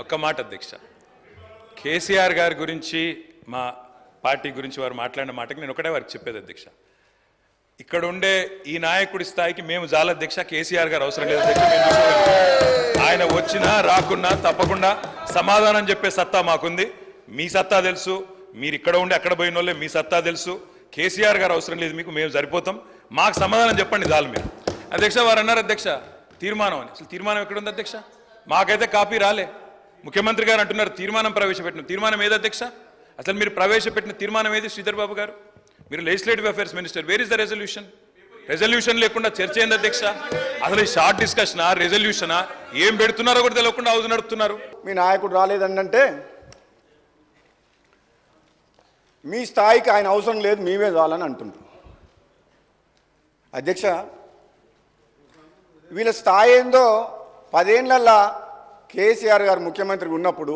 ఒక్క మాట అధ్యక్ష, కేసీఆర్ గారి గురించి మా పార్టీ గురించి వారు మాట్లాడిన మాటకి నేను ఒకటే వారికి చెప్పేది అధ్యక్ష, ఇక్కడ ఉండే ఈ నాయకుడి స్థాయికి మేము చాలా అధ్యక్ష, కేసీఆర్ గారు అవసరం లేదు అధ్యక్ష. ఆయన వచ్చినా రాకున్నా తప్పకుండా సమాధానం చెప్పే సత్తా మాకుంది. మీ సత్తా తెలుసు, మీరు ఇక్కడ ఉండి అక్కడ పోయిన వాళ్ళే, మీ సత్తా తెలుసు. కేసీఆర్ గారు అవసరం లేదు మీకు, మేము సరిపోతాం, మాకు సమాధానం చెప్పండి చాలు మీరు. అధ్యక్ష వారు అన్నారు అధ్యక్ష తీర్మానం అని, అసలు తీర్మానం ఎక్కడుంది అధ్యక్ష? మాకైతే కాపీ రాలే. ముఖ్యమంత్రి గారు అంటున్నారు తీర్మానం ప్రవేశపెట్టిన, తీర్మానం ఏది అధ్యక్ష? అసలు మీరు ప్రవేశపెట్టిన తీర్మానం ఏది శ్రీధర్ బాబు గారు? మీరు legislative affairs minister, where is the resolution? Resolution లేకుండా చర్చ ఏంది అధ్యక్ష? అసలు ఈ షార్ట్ డిస్కషనా రెజల్యూషనా ఏం పెడుతున్నారో కూడా తెలియకుండా హౌస్ నడుపుతున్నారు. మీ నాయకుడు రాలేదంటే మీ స్థాయికి ఆయన అవసరం లేదు, మీవే చాలని అంటున్నారు అధ్యక్ష. వీళ్ళ స్థాయి ఏందో 10 ఏళ్ళ కేసీఆర్ గారు ముఖ్యమంత్రిగా ఉన్నప్పుడు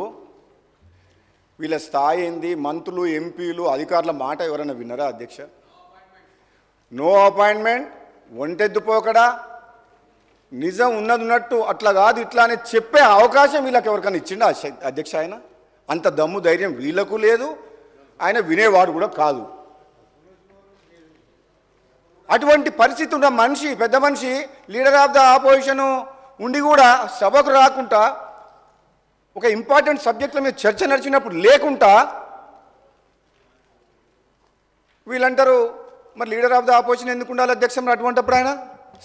వీళ్ళ స్థాయి ఏంది, మంత్రులు ఎంపీలు అధికారుల మాట ఎవరైనా విన్నారా అధ్యక్ష? నో అపాయింట్మెంట్, ఒంటెద్దుపోకడా, నిజం ఉన్నట్టు అట్లా కాదు ఇట్లా అని చెప్పే అవకాశం వీళ్ళకి ఎవరికైనా ఇచ్చిండా అధ్యక్ష? ఆయన అంత దమ్ము ధైర్యం వీళ్ళకు లేదు, ఆయన వినేవాడు కూడా కాదు. అటువంటి పరిస్థితి ఉన్న మనిషి, పెద్ద మనిషి, లీడర్ ఆఫ్ ద ఆపోజిషన్ ఉండి కూడా సభకు రాకుండా ఒక ఇంపార్టెంట్ సబ్జెక్టుల మీద చర్చ నడిచినప్పుడు లేకుండా వీళ్ళంటారు మరి లీడర్ ఆఫ్ ద ఆపోజిషన్ ఎందుకు ఉండాలి అధ్యక్ష? మరి అటువంటిప్పుడు ఆయన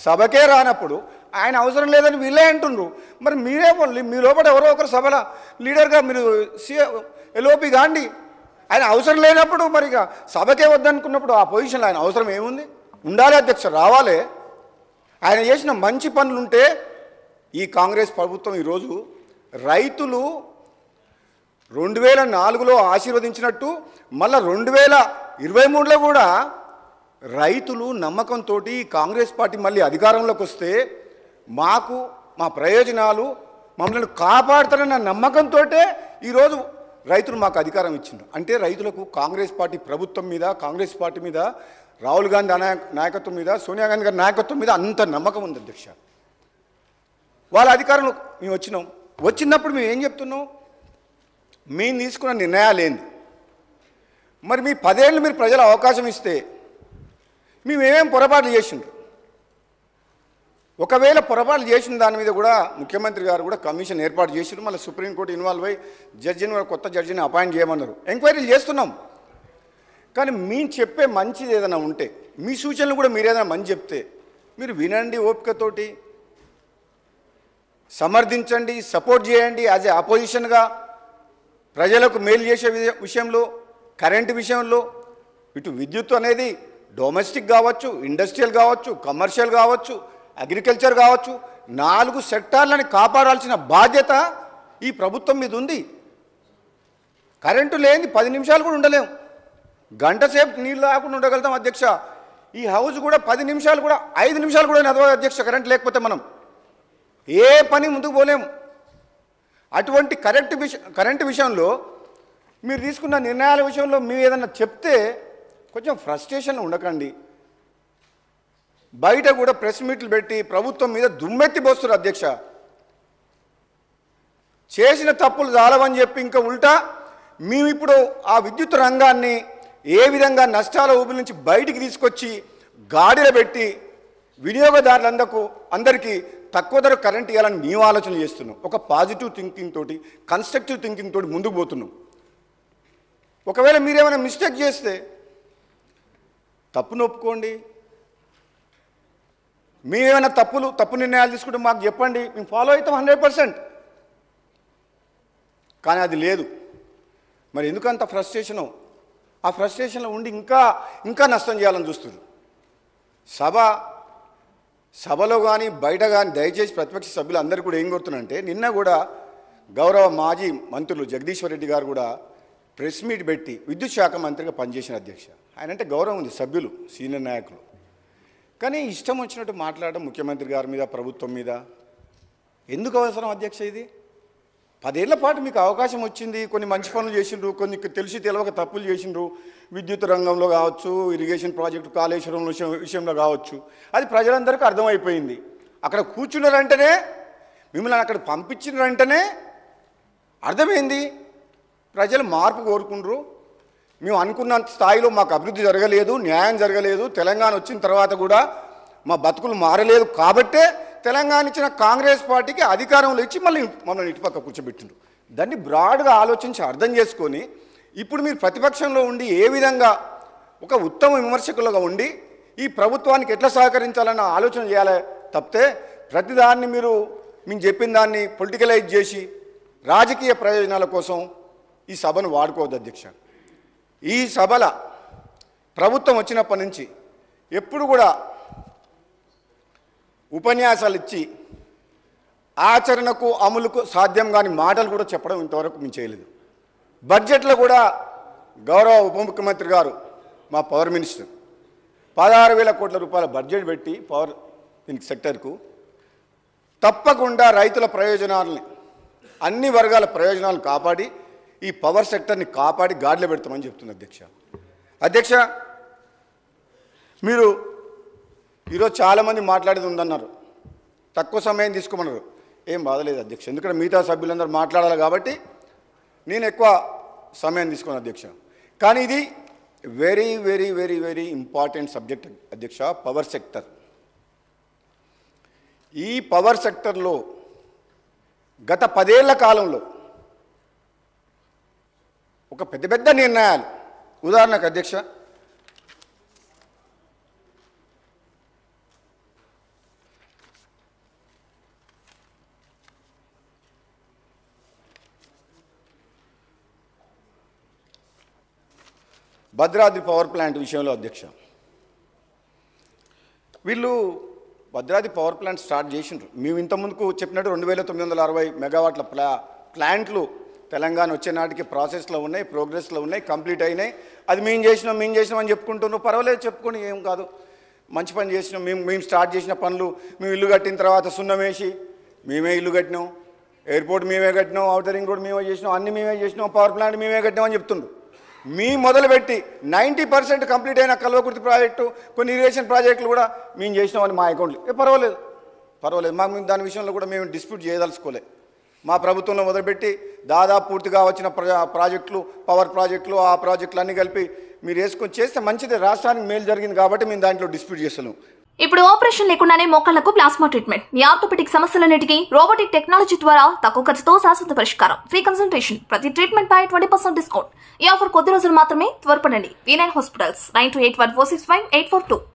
సభకే రానప్పుడు ఆయన అవసరం లేదని వీళ్ళే అంటుండ్రు. మరి మీరే మీ లోపల ఎవరో ఒకరు సభలో లీడర్గా మీరు ఎల్ఓపి కాండి. ఆయన అవసరం లేనప్పుడు మరి ఇక సభకే వద్దనుకున్నప్పుడు ఆ పొజిషన్లో ఆయన అవసరం ఏముంది? ఉండాలి అధ్యక్ష, రావాలి. ఆయన చేసిన మంచి పనులుంటే ఈ కాంగ్రెస్ ప్రభుత్వం ఈరోజు రైతులు 2004లో ఆశీర్వదించినట్టు మళ్ళీ 2023లో కూడా రైతులు నమ్మకంతో కాంగ్రెస్ పార్టీ మళ్ళీ అధికారంలోకి వస్తే మాకు మా ప్రయోజనాలు మమ్మల్ని కాపాడుతారన్న నమ్మకంతో ఈరోజు రైతులు మాకు అధికారం ఇచ్చిండ్రు. అంటే రైతులకు కాంగ్రెస్ పార్టీ ప్రభుత్వం మీద, కాంగ్రెస్ పార్టీ మీద, రాహుల్ గాంధీ నాయకత్వం మీద, సోనియా గాంధీ గారి నాయకత్వం మీద అంత నమ్మకం ఉంది అధ్యక్ష. వాళ్ళ అధికారంలో మేము వచ్చినప్పుడు మేము ఏం చెప్తున్నాం? మేము తీసుకున్న నిర్ణయాలు ఏంది? మరి మీ 10 ఏళ్ళు మీరు ప్రజల అవకాశం ఇస్తే మేమేమేం పొరపాట్లు చేసిండ్రు? ఒకవేళ పొరపాట్లు చేసిన దాని మీద కూడా ముఖ్యమంత్రి గారు కూడా కమిషన్ ఏర్పాటు చేసిండ్రు. మళ్ళీ సుప్రీంకోర్టు ఇన్వాల్వ్ అయ్యి జడ్జిని, కొత్త జడ్జిని అపాయింట్ చేయమన్నారు. ఎంక్వైరీలు చేస్తున్నాం. కానీ మేము చెప్పే మంచిది ఏదైనా ఉంటే, మీ సూచనలు కూడా మీరు ఏదైనా మంచి చెప్తే మీరు వినండి, ఓపికతోటి సమర్థించండి, సపోర్ట్ చేయండి. యాజ్ ఏ అపోజిషన్గా ప్రజలకు మేలు చేసే విషయంలో, కరెంటు విషయంలో, ఇటు విద్యుత్ అనేది డొమెస్టిక్ కావచ్చు, ఇండస్ట్రియల్ కావచ్చు, కమర్షియల్ కావచ్చు, అగ్రికల్చర్ కావచ్చు, 4 సెక్టార్లని కాపాడాల్సిన బాధ్యత ఈ ప్రభుత్వం మీద ఉంది. కరెంటు లేని 10 నిమిషాలు కూడా ఉండలేము. గంట సేపు నీళ్ళు లేకుండా ఉండగలుగుతాం అధ్యక్ష. ఈ హౌస్ కూడా 10 నిమిషాలు కూడా 5 నిమిషాలు కూడా నడవదు అధ్యక్ష. కరెంట్ లేకపోతే మనం ఏ పని ముందుకు పోలేము. అటువంటి కరెంటు విషయంలో మీరు తీసుకున్న నిర్ణయాల విషయంలో మీరు ఏదన్నా చెప్తే కొంచెం ఫ్రస్ట్రేషన్ ఉండకండి. బయట కూడా ప్రెస్ మీట్లు పెట్టి ప్రభుత్వం మీద దుమ్మెత్తి పోస్తారు అధ్యక్ష. చేసిన తప్పులు చాలవని చెప్పి ఇంకా ఉల్టా మేము ఇప్పుడు ఆ విద్యుత్ రంగాన్ని ఏ విధంగా నష్టాల ఊబిల నుంచి బయటికి తీసుకొచ్చి గాడిలో పెట్టి అందరికీ తక్కువ ధర కరెంట్ ఇవ్వాలని మేము ఆలోచన చేస్తున్నాం. ఒక పాజిటివ్ థింకింగ్ తోటి, కన్స్ట్రక్టివ్ థింకింగ్ తోటి ముందుకు పోతున్నాం. ఒకవేళ మీరేమైనా మిస్టేక్ చేస్తే తప్పును ఒప్పుకోండి. మేమేమైనా తప్పు నిర్ణయాలు తీసుకుంటే మాకు చెప్పండి, మేము ఫాలో అవుతాం 100%. కానీ అది లేదు. మరి ఎందుకంత ఫ్రస్ట్రేషను? ఆ ఫ్రస్ట్రేషన్లో ఉండి ఇంకా నష్టం చేయాలని చూస్తున్నారు. సభలో కానీ బయట కానీ దయచేసి ప్రతిపక్ష సభ్యులు అందరూ కూడా ఏం కోరుతున్నారంటే, నిన్న కూడా గౌరవ మాజీ మంత్రులు జగదీశ్వర్ రెడ్డి గారు కూడా ప్రెస్ మీట్ పెట్టి విద్యుత్ శాఖ మంత్రిగా పనిచేసిన అధ్యక్ష. ఆయన అంటే గౌరవం ఉంది, సభ్యులు, సీనియర్ నాయకులు. కానీ ఇష్టం వచ్చినట్టు మాట్లాడడం ముఖ్యమంత్రి గారి మీద, ప్రభుత్వం మీద ఎందుకు అవసరం అధ్యక్ష? ఇది 10 ఏళ్ల పాటు మీకు అవకాశం వచ్చింది, కొన్ని మంచి పనులు చేసిండ్రు, కొన్ని తెలిసి తెలవక తప్పులు చేసిండ్రు. విద్యుత్ రంగంలో కావచ్చు, ఇరిగేషన్ ప్రాజెక్టు కాళేశ్వరం విషయంలో కావచ్చు, అది ప్రజలందరికీ అర్థమైపోయింది. అక్కడ కూర్చున్నారంటేనే, మిమ్మల్ని అక్కడ పంపించిన వెంటనే అర్థమైంది, ప్రజలు మార్పు కోరుకుంటారు. మేము అనుకున్న స్థాయిలో మాకు అభివృద్ధి జరగలేదు, న్యాయం జరగలేదు, తెలంగాణ వచ్చిన తర్వాత కూడా మా బతుకులు మారలేదు కాబట్టే తెలంగాణ ఇచ్చిన కాంగ్రెస్ పార్టీకి అధికారంలో ఇచ్చి మళ్ళీ మమ్మల్ని ఇటుపక్క కూర్చోబెట్టిండ్రు. దాన్ని బ్రాడ్గా ఆలోచించి అర్థం చేసుకొని ఇప్పుడు మీరు ప్రతిపక్షంలో ఉండి ఏ విధంగా ఒక ఉత్తమ విమర్శకులుగా ఉండి ఈ ప్రభుత్వానికి ఎట్లా సహకరించాలన్న ఆలోచన చేయాలి తప్పితే ప్రతిదాన్ని మేము చెప్పిన దాన్ని పొలిటికలైజ్ చేసి రాజకీయ ప్రయోజనాల కోసం ఈ సభను వాడుకోవద్దు అధ్యక్ష. ఈ సభల ప్రభుత్వం వచ్చినప్పటి నుంచి ఎప్పుడు కూడా ఉపన్యాసాలు ఇచ్చి ఆచరణకు అమలుకు సాధ్యం కాని మాటలు కూడా చెప్పడం ఇంతవరకు మేము చేయలేదు. బడ్జెట్లో కూడా గౌరవ ఉప ముఖ్యమంత్రి గారు మా పవర్ మినిస్టర్ 16,000 కోట్ల రూపాయల బడ్జెట్ పెట్టి పవర్ సెక్టర్కు తప్పకుండా రైతుల ప్రయోజనాలని అన్ని వర్గాల ప్రయోజనాలను కాపాడి ఈ పవర్ సెక్టర్ని కాపాడి గాడిలో పెడతామని చెప్తుంది అధ్యక్ష. మీరు ఈరోజు చాలామంది మాట్లాడేది ఉందన్నారు, తక్కువ సమయం తీసుకోమన్నారు. ఏం బాధలేదు అధ్యక్ష, ఎందుకంటే మిగతా సభ్యులందరూ మాట్లాడాలి కాబట్టి నేను ఎక్కువ సమయం తీసుకున్నాను అధ్యక్ష. కానీ ఇది very very very very important subject అధ్యక్ష. పవర్ సెక్టర్, ఈ పవర్ సెక్టర్లో గత 10 ఏళ్ల కాలంలో ఒక పెద్ద పెద్ద నిర్ణయాలు, ఉదాహరణకు అధ్యక్ష భద్రాద్రి పవర్ ప్లాంట్ విషయంలో అధ్యక్ష, వీళ్ళు భద్రాద్రి పవర్ ప్లాంట్ స్టార్ట్ చేసిండ్రు. మేము ఇంతకుముందుకు చెప్పినట్టు 2,960 మెగావాట్ల ప్లాంట్లు తెలంగాణ వచ్చే నాటికి ప్రాసెస్లో ఉన్నాయి, ప్రోగ్రెస్లో ఉన్నాయి, కంప్లీట్ అయినాయి. అది మేము చేసినాం అని చెప్పుకుంటున్నాం. పర్వాలేదు, చెప్పుకొని ఏం కాదు, మంచి పని చేసినాం. మేము స్టార్ట్ చేసిన పనులు, మేము ఇల్లు కట్టిన తర్వాత సున్నం వేసి మేమే ఇల్లు కట్టినాం, ఎయిర్పోర్ట్ మేమే కట్టినాం, ఔటర్ రింగ్ రోడ్ మేమే చేసినాం, అన్నీ మేమే చేసినాం, పవర్ ప్లాంట్ మేమే కట్టినాం అని చెప్తుండ్రు. మీ మొదలుపెట్టి 90% కంప్లీట్ అయిన కల్వకుర్తి ప్రాజెక్టు, కొన్ని ఇరిగేషన్ ప్రాజెక్టులు కూడా మేము చేసినామని మా అకౌంట్లు. పర్వాలేదు, మాకు దాని విషయంలో కూడా మేము డిస్ప్యూట్ చేయదలుచుకోలే. మా ప్రభుత్వంలో మొదలుపెట్టి దాదాపు పూర్తిగా వచ్చిన ప్రాజెక్టులు, పవర్ ప్రాజెక్టులు, ఆ ప్రాజెక్టులు అన్నీ కలిపి మీరు వేసుకొని చేస్తే మంచిది, రాష్ట్రానికి మేలు జరిగింది కాబట్టి మేము దాంట్లో డిస్ప్యూట్ చేస్తున్నాం. ఇప్పుడు ఆపరేషన్ లేకుండానే మోకాళ్లకు ప్లాస్మా ట్రీట్మెంట్, మీ ఆర్థోపెటిక్ సమస్యలన్నిటికీ రోబోటిక్ టెక్నాలజీ ద్వారా తక్కువ ఖర్చుతో శాశ్వత పరిష్కారం, ఫ్రీ కన్సల్టేషన్, ప్రతి ట్రీట్మెంట్ పై 20% డిస్కౌంట్. ఈ ఆఫర్ కొద్ది రోజులు మాత్రమే, త్వరపడండి. V9 hospitals 9281465842.